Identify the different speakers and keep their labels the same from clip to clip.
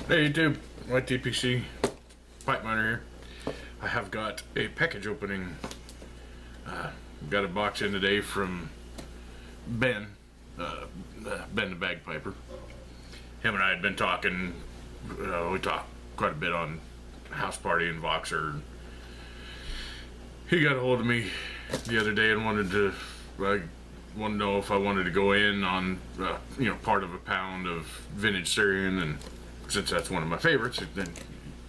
Speaker 1: Hey YouTube, YTPC pipe miner here. I have got a package opening. Got a box in today from Ben, Ben the bagpiper. Him and I had been talking. We talked quite a bit on House Party and Voxer. He got a hold of me the other day and wanted to know if I wanted to go in on part of a pound of vintage Syrian, and since that's one of my favorites, then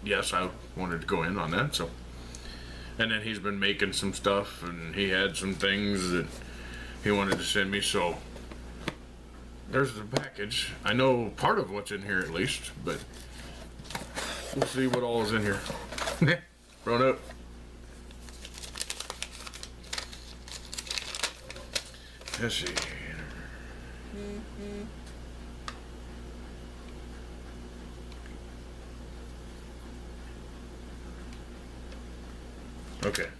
Speaker 1: yes, I wanted to go in on that. So, and then he's been making some stuff, and he had some things that he wanted to send me. So there's the package. I know part of what's in here at least, but we'll see what all is in here. Thrown up. Let's see. Okay. It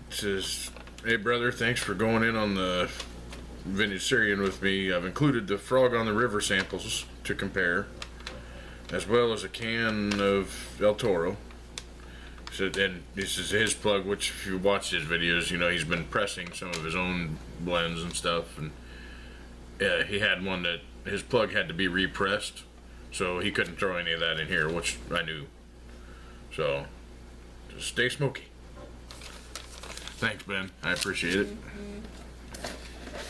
Speaker 1: says, "Hey brother, thanks for going in on the vintage Syrian with me. I've included the Frog on the River samples to compare, as well as a can of El Toro." So, and this is his plug, which if you watch his videos, you know he's been pressing some of his own blends and stuff, and he had one that his plug had to be repressed, so he couldn't throw any of that in here, which I knew. So, just stay smoky. Thanks, Ben. I appreciate it.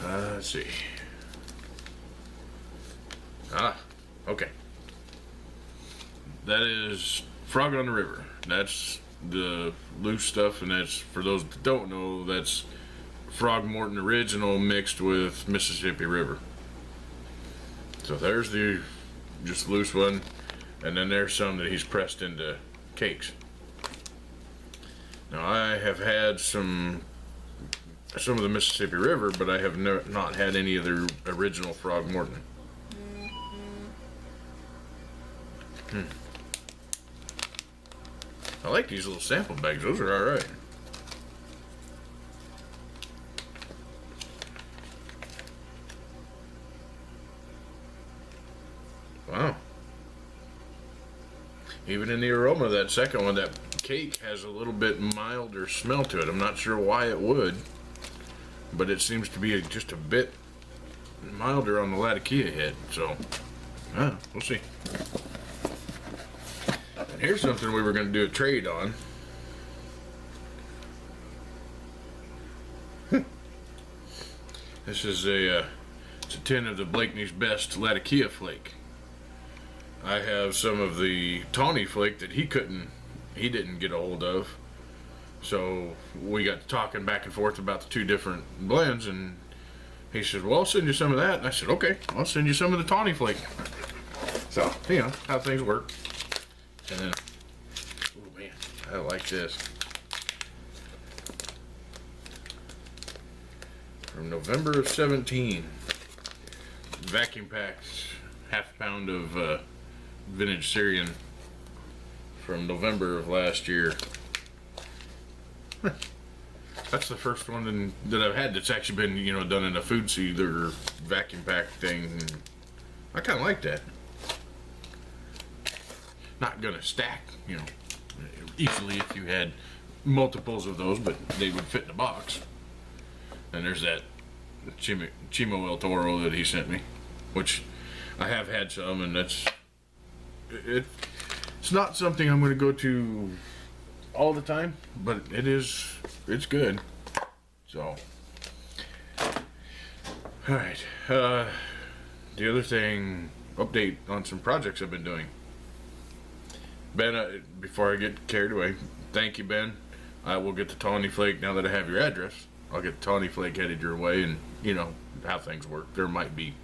Speaker 1: Let's see. Okay. That is Frog on the River. That's the loose stuff, and that's, for those that don't know, that's Frog Morton Original mixed with Mississippi River. So there's the just loose one, and then there's some that he's pressed into cakes. Now I have had some of the Mississippi River, but I have not had any of the original Frog Morton. I like these little sample bags. Those are all right. Wow. Even in the aroma of that second one, that cake has a little bit milder smell to it. I'm not sure why it would, but it seems to be just a bit milder on the Latakia head. So, we'll see. And here's something we were going to do a trade on. This is it's a tin of the Blakeney's Best Latakia flake. I have some of the tawny flake that he didn't get a hold of. So we got talking back and forth about the two different blends, and he said, well, I'll send you some of that. And I said, okay, I'll send you some of the tawny flake. So, you know, how things work. And then, oh man, I like this. From November of 17, vacuum packed half pound of vintage Syrian from November of last year. That's the first one that I've had that's actually been, done in a food sealer vacuum pack thing. I kind of like that. Not gonna stack, easily if you had multiples of those, but they would fit in the box. And there's that Chimo El Toro that he sent me, which I have had some, and it's not something I'm going to go to all the time, but it's good. So, alright, the other thing, update on some projects I've been doing. Ben, before I get carried away, thank you, Ben. I will get the tawny flake now that I have your address. I'll get the tawny flake headed your way, and you know how things work. There might be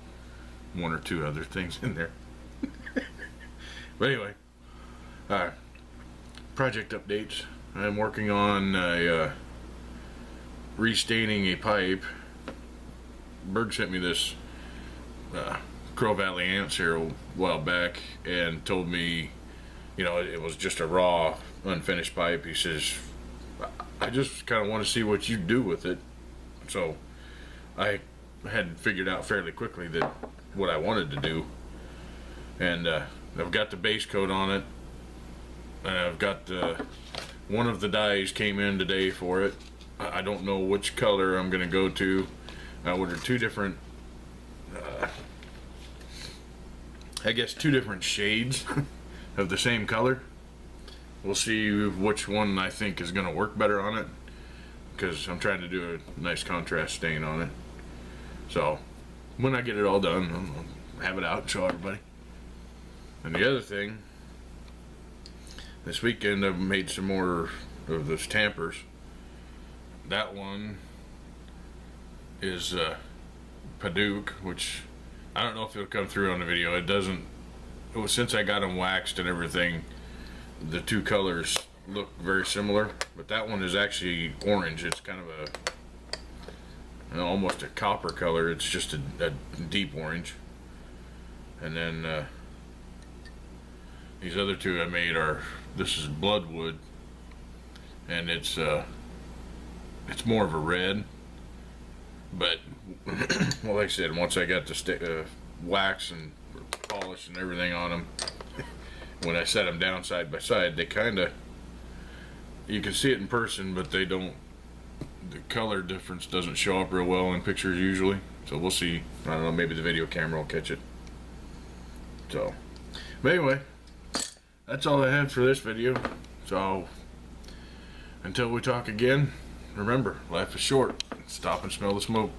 Speaker 1: one or two other things in there. But anyway, project updates. I'm working on restaining a pipe. Berg sent me this Crow Valley Ants here a while back and told me, it was just a raw, unfinished pipe. He says, I just kind of want to see what you do with it. So I had figured out fairly quickly that what I wanted to do And I've got the base coat on it, and I've got one of the dyes came in today for it. I don't know which color I'm gonna go to. I ordered two different I guess two different shades of the same color. We'll see which one I think is gonna work better on it, because I'm trying to do a nice contrast stain on it. So when I get it all done, I'll have it out and show everybody. And the other thing, this weekend I've made some more of those tampers. That one is Paduke, which I don't know if it'll come through on the video. It doesn't. Since I got them waxed and everything, the two colors look very similar, but that one is actually orange. It's kind of almost a copper color. It's just a deep orange. And then these other two I made this is Bloodwood, and it's more of a red. But well, like I said, once I got the wax and polish and everything on them, when I set them down side by side, they you can see it in person, but they don't. The color difference doesn't show up real well in pictures usually. So we'll see. I don't know. Maybe the video camera will catch it. So, but anyway, that's all I had for this video. So until we talk again, remember, life is short. Stop and smell the smoke.